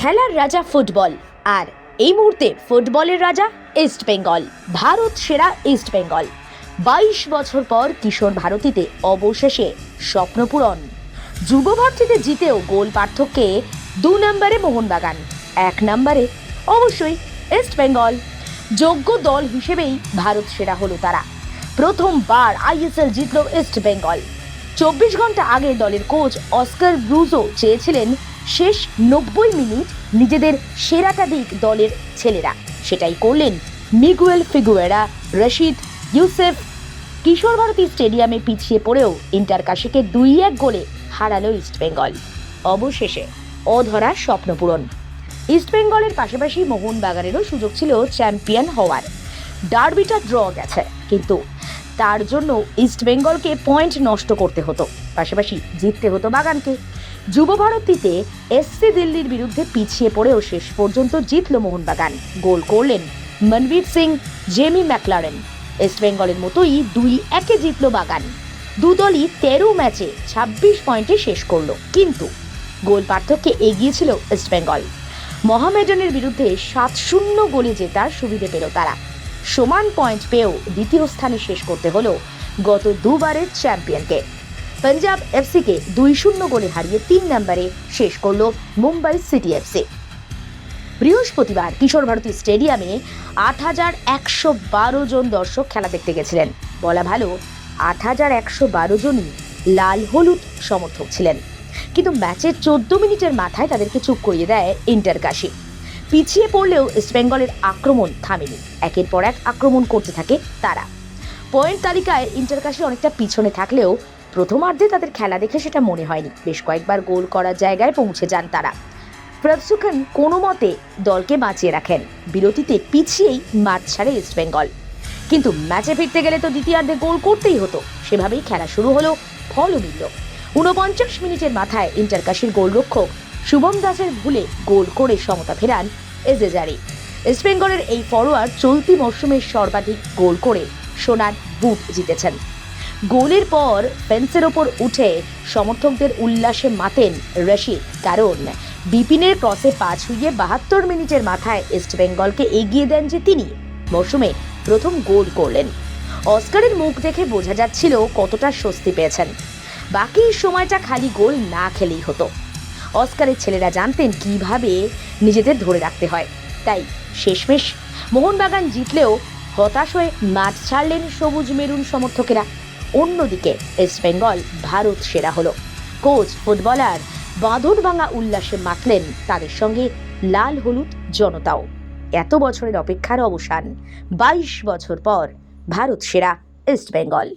খেলার রাজা ফুটবল, আর এই মুহূর্তে ফুটবলের রাজা ইস্ট বেঙ্গল। ভারত সেরা ইস্ট বেঙ্গল 22 বছর পর কিশোর ভারতীতে অবশেষে স্বপ্নপূরণ। যুব ভারতীতে জিতেও গোল পার্থক্যে 2 নম্বরে মোহনবাগান, 1 নম্বরে অবশ্যই ইস্ট বেঙ্গল। যোগ্য দল হিসেবেই ভারত সেরা হলো তারা। প্রথমবার আইএসএল জিতল ইস্ট বেঙ্গল। 24 ঘন্টা আগে দলের কোচ অস্কার ব্রুজো চেয়েছিলেন শেষ 90 মিনিট নিজেদের সেরাটা দিক দলের ছেলেরা। সেটাই করলেন মিগুয়েল ফিগুয়েরা, রশিদ, ইউসেফ। কিশোর ভারতী স্টেডিয়ামে পিছিয়ে পড়েও ইন্টারকাশিকে 2-1 গোলে হারালো ইস্ট বেঙ্গল। অবশেষে অধরা স্বপ্নপূরণ। ইস্ট বেঙ্গলের পাশাপাশি মোহনবাগানেরও সুযোগ ছিল চ্যাম্পিয়ন হওয়ার। ডার্বিটা ড্র গেছে, কিন্তু তার জন্য ইস্ট বেঙ্গলকে পয়েন্ট নষ্ট করতে হতো, পাশাপাশি জিততে হতো বাগানকে। যুব ভারতীতে এসসি দিল্লির বিরুদ্ধে পিছিয়ে পড়েও শেষ পর্যন্ত জিতল মোহনবাগান। গোল করলেন Manvir Singh, Jamie McLaren. East বেঙ্গলের মতোই 2-1 জিতল বাগান। দুদলই 13 ম্যাচে 26 পয়েন্টে শেষ করলো, কিন্তু গোল পার্থক্যে এগিয়ে ছিল ইস্ট বেঙ্গল। মোহামেডানের বিরুদ্ধে 7-0 গোলে জেতার সুবিধে পেল তারা। সমান পয়েন্ট পেয়েও দ্বিতীয় স্থানে শেষ করতে হলো গত দুবারের চ্যাম্পিয়নকে। পাঞ্জাব এফসিকে 2-0 গোলে হারিয়ে 3 নম্বরে শেষ করল মুম্বাই সিটি এফসি। বৃহস্পতিবার কিশোর ভারতী স্টেডিয়ামে 8,112 জন দর্শক খেলা দেখতে গেছিলেন। বলা ভালো, 8,112 জনই লাল হলুদ সমর্থক ছিলেন। কিন্তু ম্যাচের 14 মিনিটের মাথায় তাদেরকে চুপ করিয়ে দেয় ইন্টারকাশি। পিছিয়ে পড়লেও ইস্ট বেঙ্গলের আক্রমণ থামেনি। একের পর এক আক্রমণ করতে থাকে তারা। পয়েন্ট তালিকায় ইন্টারকাশি অনেকটা পিছনে থাকলেও প্রথমার্ধে তাদের খেলা দেখে সেটা মনে হয়নি। বেশ কয়েকবার গোল করার জায়গায় পৌঁছে যান তারা। প্রভসুখান কোনো মতে দলকে বাঁচিয়ে রাখেন। বিরতিতে পিছিয়েই মাঠ ছাড়ে ইস্ট বেঙ্গল, কিন্তু ম্যাচে ফিরতে গেলে তো দ্বিতীয়ার্ধে গোল করতেই হতো। সেভাবেই খেলা শুরু হলো, ফলও মিলল। 49 মিনিটের মাথায় ইন্টারকাশির গোলরক্ষক শুভম দাসের ভুলে গোল করে সমতা ফেরান এজেজারি। ইস্ট বেঙ্গলের এই ফরোয়ার্ড চলতি মরশুমের সর্বাধিক গোল করে সোনার বুট জিতেছেন। গোলের পর ফেন্সের ওপর উঠে সমর্থকদের উল্লাসে মাতেন রশিদ, কারণ বিপিনের ক্রসে পা ছুঁয়ে 72 মিনিটের মাথায় ইস্ট বেঙ্গলকে এগিয়ে দেন যে তিনি। মরশুমে প্রথম গোল করলেন। অস্কারের মুখ দেখে বোঝা যাচ্ছিল কতটা স্বস্তি পেয়েছেন। বাকি সময়টা খালি গোল না খেলেই হতো। অস্কারের ছেলেরা জানতেন কিভাবে নিজেদের ধরে রাখতে হয়, তাই শেষমেশ মোহনবাগান জিতলেও হতাশ হয়ে মাঠ ছাড়লেন সবুজ মেরুন সমর্থকেরা। অন্যদিকে ইস্ট বেঙ্গল ভারত সেরা হলো। কোচ, ফুটবলার বাঁধন ভাঙা উল্লাসে মাতলেন তাদের সঙ্গে লাল হলুদ জনতাও। এত বছরের অপেক্ষার অবসান, 22 বছর পর ভারত সেরা ইস্ট বেঙ্গল।